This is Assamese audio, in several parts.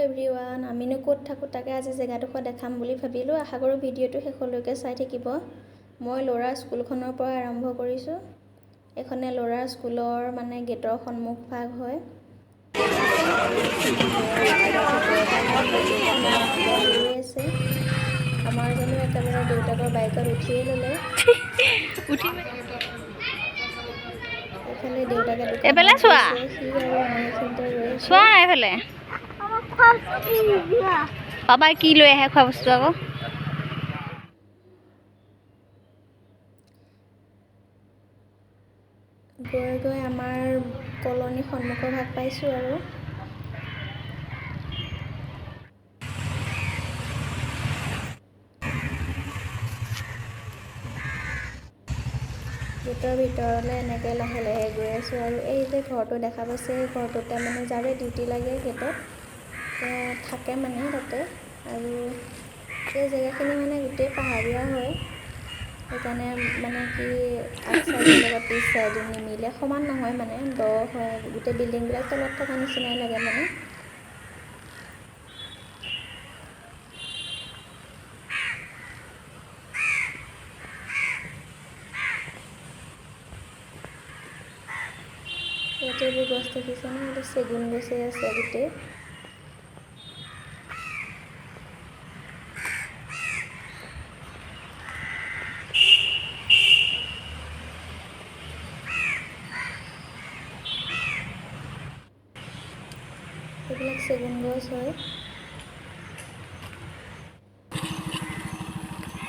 এভৰিৱান, আমিনো ক'ত থাকোঁ তাকে আজি জেগাডোখৰ দেখাম বুলি ভাবিলোঁ। আশা কৰোঁ ভিডিঅ'টো শেষলৈকে চাই থাকিব। মই ল'ৰাৰ স্কুলখনৰ পৰা আৰম্ভ কৰিছোঁ। এখনে ল'ৰাৰ স্কুলৰ মানে গেটৰ সন্মুখ ভাগ হয়। আমাৰ জনো একেবাৰে দেউতাকৰ বাইকত উঠিয়ে ল'লে। এইফালে দেউতাকে দোকানত গৈছে, সি আৰু আমি এইখিনিতে ৰৈ আছোঁ। চোৱা এইফালে পাপাই কি লৈ আহে খোৱা বস্তু আকৌ। গৈ গৈ আমাৰ কলনীৰ সন্মুখৰ ভাগ পাইছোঁ আৰু। গেটৰ ভিতৰলৈ এনেকৈ লাহে লাহে গৈ আছোঁ আৰু এই যে ঘৰটো দেখা পাইছে, এই ঘৰটোতে মানে যাৰে ডিউটি লাগে গেটত থাকে মানে তাতে। আৰু এই জেগাখিনি মানে গোটেই পাহাৰীয়া হয়, সেইকাৰণে মানে কি আগ চাইডৰ লগত পিছ চাইডে নিমিলে, সমান নহয় মানে দ হয়, গোটেই বিল্ডিংবিলাক তলত থকা নিচিনাই লাগে মানে। ইয়াতে এইবোৰ গছ দেখিছে ন, এইটো চেগুন গছেই আছে গোটেই। এইবিলাক চেগুন গছ হয়।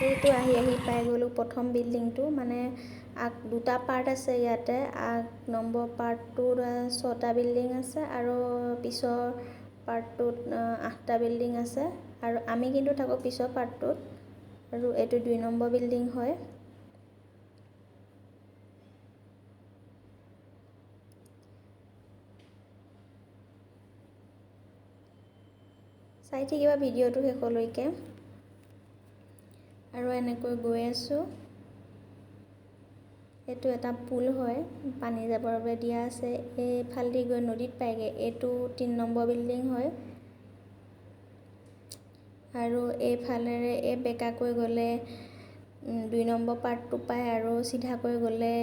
এইটো আহি পাই গ'লোঁ প্ৰথম বিল্ডিংটো, মানে দুটা পাৰ্ট আছে ইয়াতে। আগ নম্বৰ পাৰ্টটোত 6টা বিল্ডিং আছে আৰু পিছৰ পাৰ্টটোত 8টা বিল্ডিং আছে। আৰু আমি কিন্তু থাকোঁ পিছৰ পাৰ্টটোত, আৰু এইটো 2 নম্বৰ বিল্ডিং হয়। চাই থাকিবা ভিডিঅ'টো শেষলৈকে। আৰু এনেকৈ গৈ আছোঁ। এইটো এটা পুল হয়, পানী যাবৰ বাবে দিয়া আছে। এইফালেদি গৈ নদীত পায়গৈ। এইটো 3 নম্বৰ বিল্ডিং হয়। আৰু এইফালেৰে এই বেকাকৈ গ'লে 2 নম্বৰ পাৰ্টটো পায়, আৰু চিধাকৈ গ'লে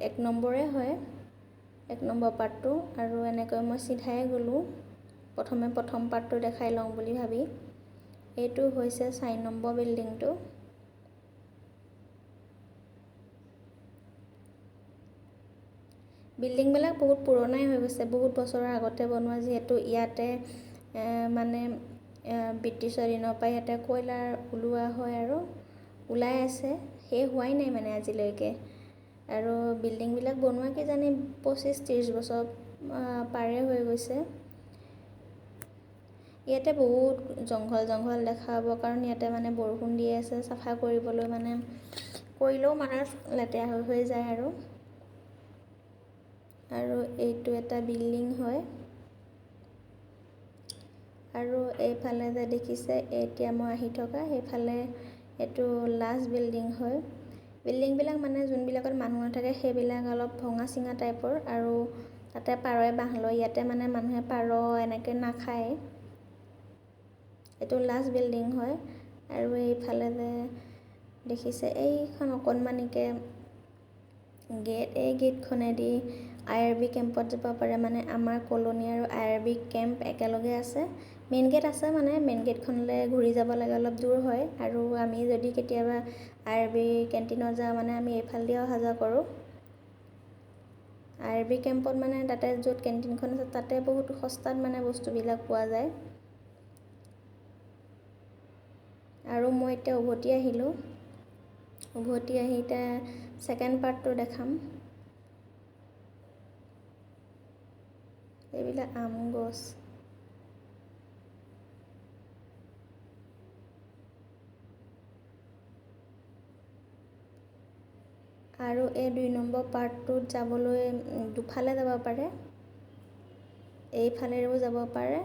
1 নম্বৰে হয়, 1 নম্বৰ পাৰ্টটো। আৰু এনেকৈ মই চিধাই গ'লোঁ, প্ৰথম পাৰ্টটো দেখাই লওঁ বুলি ভাবি। এইটো হৈছে 4 নম্বৰ বিল্ডিংটো। বিল্ডিংবিলাক বহুত পুৰণাই হৈ গৈছে, বহুত বছৰৰ আগতে বনোৱা, যিহেতু ইয়াতে মানে ব্ৰিটিছৰ দিনৰ পৰা ইয়াতে কয়লাৰ ওলোৱা হয় আৰু ওলাই আছে, শেষ হোৱাই নাই মানে আজিলৈকে। আৰু বিল্ডিংবিলাক বনোৱা কিজানি 25-30 বছৰ পাৰে হৈ গৈছে। ইয়াতে বহুত জংঘল দেখা পাব, কাৰণ ইয়াতে মানে বৰষুণ দি আছে, চাফা কৰিবলৈ মানে কৰিলেও মানে লেতেৰা হৈ যায় আৰু। এইটো এটা বিল্ডিং হয়। আৰু এইফালে যে দেখিছে, এতিয়া মই আহি থকা সেইফালে এইটো লাষ্ট বিল্ডিং হয়। বিল্ডিংবিলাক মানে যোনবিলাকত মানুহ নাথাকে সেইবিলাক অলপ ভঙা চিঙা টাইপৰ, আৰু তাতে পাৰই বাঁহ লয়। ইয়াতে মানে মানুহে পাৰ এনেকৈ নাখায়। এইটো লাষ্ট বিল্ডিং হয়। আৰু এইফালে যে দেখিছে, এইখন অকণমানিকে গেট, এই গেটখনেদি IRB কেম্পত যাব পাৰে। মানে আমাৰ কলনী আৰু IRB কেম্প একেলগে আছে। মেইন গেট আছে, মানে মেইন গেটখনলৈ ঘূৰি যাব লাগে, অলপ দূৰ হয়। আৰু আমি যদি কেতিয়াবা IRB কেণ্টিনত যাওঁ মানে আমি এইফালেদি অহা যোৱা কৰোঁ। IRB কেম্পত মানে তাতে য'ত কেণ্টিনখন আছে তাতে বহুত সস্তাত মানে বস্তুবিলাক পোৱা যায়। আৰু মই এতিয়া উভতি আহিলোঁ। উভতি আহি এতিয়া ছেকেণ্ড পাৰ্টটো দেখাম। এইবিলাক আম গছ। আৰু এই 2 নম্বৰ পাৰ্টটোত যাবলৈ দুফালে যাব পাৰে, এইফালেৰেও যাব পাৰে।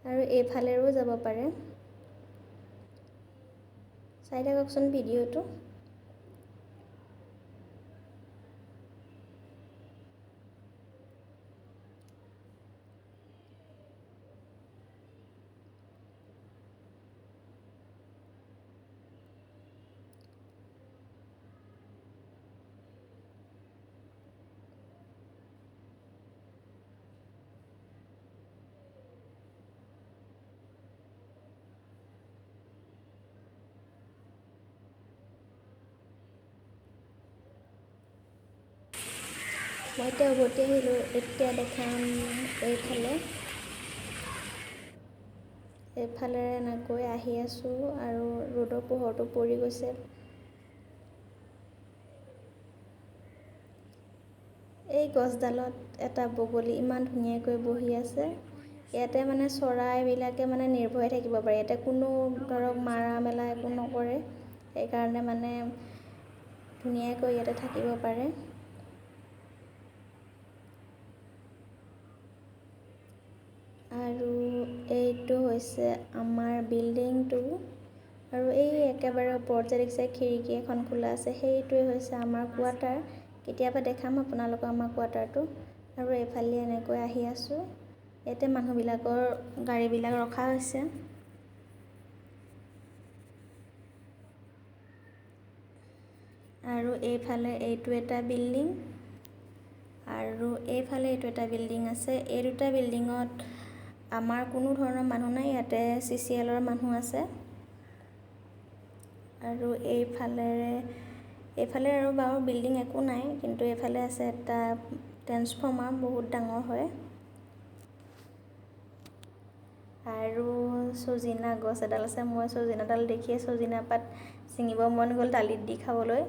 আৰু এইফালেও যাব পাৰে। চাই থাককচোন ভিডিঅ'টো। মই এতিয়া উভতি আহিলোঁ। এতিয়া দেখাম এইফালে এনেকৈ আহি আছোঁ আৰু ৰ'দৰ পোহৰটো পৰি গৈছে। এই গছডালত এটা বগলী ইমান ধুনীয়াকৈ বহি আছে। ইয়াতে মানে চৰাইবিলাকে মানে নিৰ্ভয়ে থাকিব পাৰে। ইয়াতে কোনো ধৰক মাৰা মেলা একো নকৰে, সেইকাৰণে মানে ধুনীয়াকৈ ইয়াতে থাকিব পাৰে। আৰু এইটো হৈছে আমাৰ বিল্ডিংটো, আৰু এই একেবাৰে ওপৰত যে দেখিছে খিৰিকী এখন খোলা আছে, সেইটোৱে হৈছে আমাৰ কোৱাৰ্টাৰ। কেতিয়াবা দেখাম আপোনালোকক আমাৰ কোৱাৰ্টাৰটো। আৰু এইফালে এনেকৈ আহি আছোঁ। ইয়াতে মানুহবিলাকৰ গাড়ীবিলাক ৰখা হৈছে। আৰু এইফালে এইটো এটা বিল্ডিং, আৰু এইফালে এইটো এটা বিল্ডিং আছে। এই দুটা বিল্ডিঙত আমাৰ কোনো ধৰণৰ মানুহ নাই, ইয়াতে CCLৰ মানুহ আছে। আৰু এইফালে আৰু বাৰু বিল্ডিং একো নাই, কিন্তু এইফালে আছে এটা ট্ৰেন্সফৰ্মাৰ, বহুত ডাঙৰ হয়। আৰু চজিনা গছ এডাল আছে। মই চজিনাডাল দেখিয়ে চজিনা পাত ছিঙিব মন গ'ল দালিত দি খাবলৈ।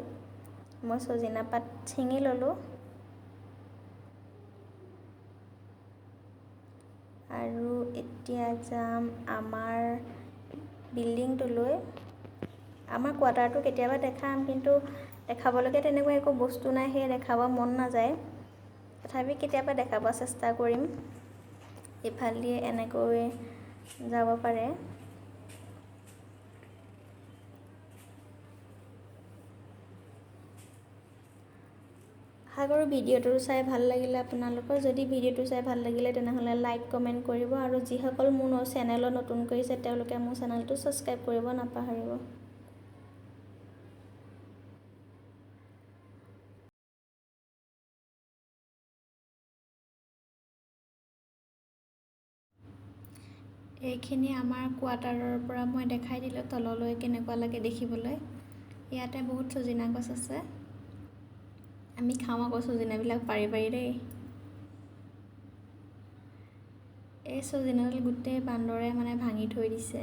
মই চজিনা পাত ছিঙি ল'লোঁ। আৰু এতিয়া যাম আমাৰ বিল্ডিংটোলৈ। আমাৰ কোৱাৰ্টাৰটো কেতিয়াবা দেখাম, কিন্তু দেখাবলৈকে তেনেকুৱা একো বস্তু নাই, সেয়ে দেখাব মন নাযায়। তথাপি কেতিয়াবা দেখাব চেষ্টা কৰিম। ইফালে এনেকৈ যাব পাৰে। আশা কৰোঁ ভিডিঅ'টো চাই ভাল লাগিলে আপোনালোকৰ। যদি ভিডিঅ'টো চাই ভাল লাগিলে তেনেহ'লে লাইক কমেণ্ট কৰিব, আৰু যিসকল মোৰ চেনেলত নতুন কৰিছে তেওঁলোকে মোৰ চেনেলটো ছাবস্ক্ৰাইব কৰিব নাপাহৰিব। এইখিনি আমাৰ কোৱাৰ্টাৰৰ পৰা মই দেখাই দিলোঁ তললৈ কেনেকুৱা লাগে দেখিবলৈ। ইয়াতে বহুত চজিনা গছ আছে। আমি খাওঁ আকৌ চজিনাবিলাক পাৰি পাৰি দেই। এই চজিনাডাল গোটেই বান্দৰে মানে ভাঙি থৈ দিছে।